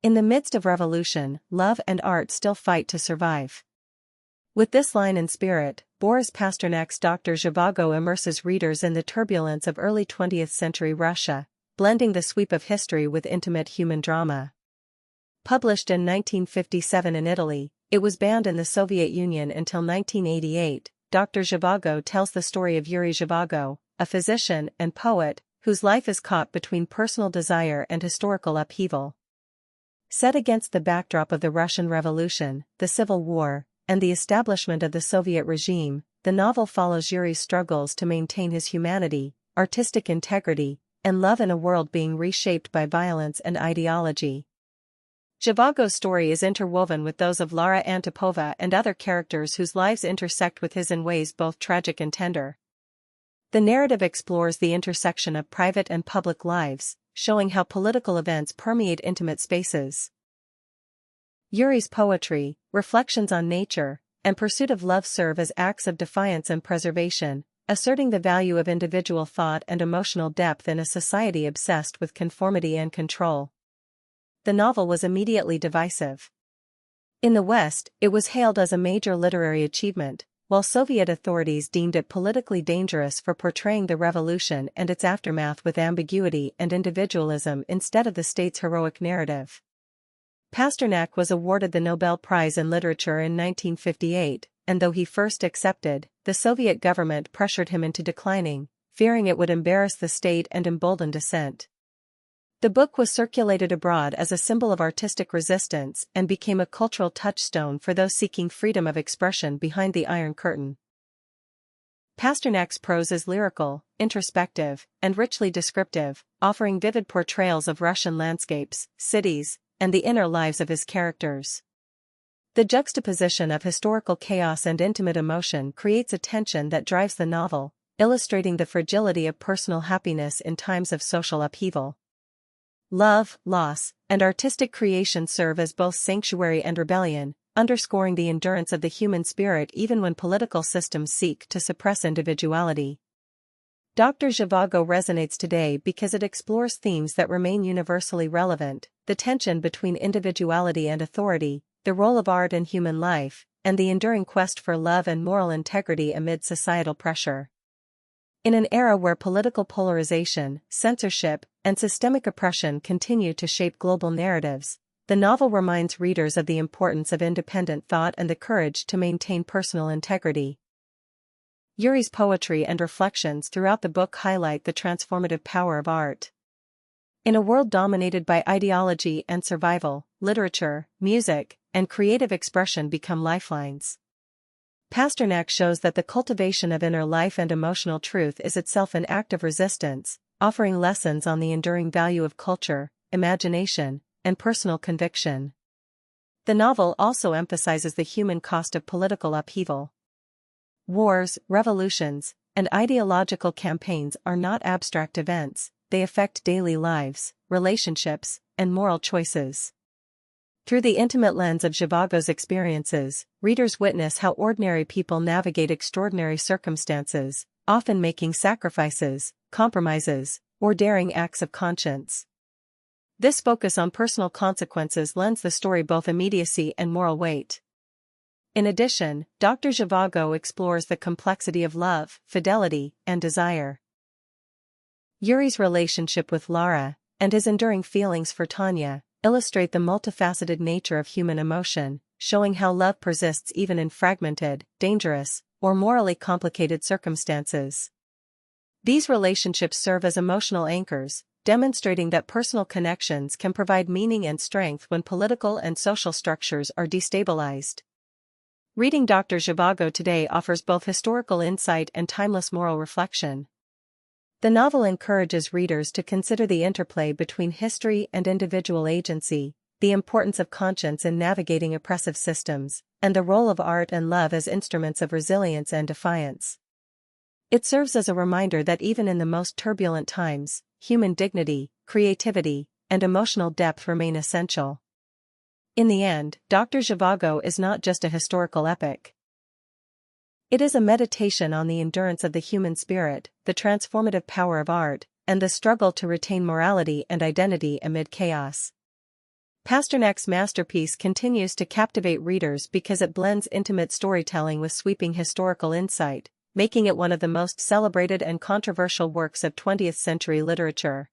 In the midst of revolution, love and art still fight to survive. With this line in spirit, Boris Pasternak's Dr. Zhivago immerses readers in the turbulence of early 20th century Russia, blending the sweep of history with intimate human drama. Published in 1957 in Italy, it was banned in the Soviet Union until 1988. Dr. Zhivago tells the story of Yuri Zhivago, a physician and poet, whose life is caught between personal desire and historical upheaval. Set against the backdrop of the Russian Revolution, the Civil War, and the establishment of the Soviet regime, the novel follows Yuri's struggles to maintain his humanity, artistic integrity, and love in a world being reshaped by violence and ideology. Zhivago's story is interwoven with those of Lara Antipova and other characters whose lives intersect with his in ways both tragic and tender. The narrative explores the intersection of private and public lives, showing how political events permeate intimate spaces. Yuri's poetry, reflections on nature, and pursuit of love serve as acts of defiance and preservation, asserting the value of individual thought and emotional depth in a society obsessed with conformity and control. The novel was immediately divisive. In the West, it was hailed as a major literary achievement, while Soviet authorities deemed it politically dangerous for portraying the revolution and its aftermath with ambiguity and individualism instead of the state's heroic narrative. Pasternak was awarded the Nobel Prize in Literature in 1958, and though he first accepted, the Soviet government pressured him into declining, fearing it would embarrass the state and embolden dissent. The book was circulated abroad as a symbol of artistic resistance and became a cultural touchstone for those seeking freedom of expression behind the Iron Curtain. Pasternak's prose is lyrical, introspective, and richly descriptive, offering vivid portrayals of Russian landscapes, cities, and the inner lives of his characters. The juxtaposition of historical chaos and intimate emotion creates a tension that drives the novel, illustrating the fragility of personal happiness in times of social upheaval. Love, loss, and artistic creation serve as both sanctuary and rebellion, underscoring the endurance of the human spirit even when political systems seek to suppress individuality. Dr. Zhivago resonates today because it explores themes that remain universally relevant: the tension between individuality and authority, the role of art in human life, and the enduring quest for love and moral integrity amid societal pressure. In an era where political polarization, censorship, and systemic oppression continue to shape global narratives, the novel reminds readers of the importance of independent thought and the courage to maintain personal integrity. Yuri's poetry and reflections throughout the book highlight the transformative power of art. In a world dominated by ideology and survival, literature, music, and creative expression become lifelines. Pasternak shows that the cultivation of inner life and emotional truth is itself an act of resistance, offering lessons on the enduring value of culture, imagination, and personal conviction. The novel also emphasizes the human cost of political upheaval. Wars, revolutions, and ideological campaigns are not abstract events, they affect daily lives, relationships, and moral choices. Through the intimate lens of Zhivago's experiences, readers witness how ordinary people navigate extraordinary circumstances, often making sacrifices, compromises, or daring acts of conscience. This focus on personal consequences lends the story both immediacy and moral weight. In addition, Dr. Zhivago explores the complexity of love, fidelity, and desire. Yuri's relationship with Lara, and his enduring feelings for Tanya, illustrate the multifaceted nature of human emotion, showing how love persists even in fragmented, dangerous, or morally complicated circumstances. These relationships serve as emotional anchors, demonstrating that personal connections can provide meaning and strength when political and social structures are destabilized. Reading Dr. Zhivago today offers both historical insight and timeless moral reflection. The novel encourages readers to consider the interplay between history and individual agency, the importance of conscience in navigating oppressive systems, and the role of art and love as instruments of resilience and defiance. It serves as a reminder that even in the most turbulent times, human dignity, creativity, and emotional depth remain essential. In the end, Dr. Zhivago is not just a historical epic. It is a meditation on the endurance of the human spirit, the transformative power of art, and the struggle to retain morality and identity amid chaos. Pasternak's masterpiece continues to captivate readers because it blends intimate storytelling with sweeping historical insight, making it one of the most celebrated and controversial works of 20th-century literature.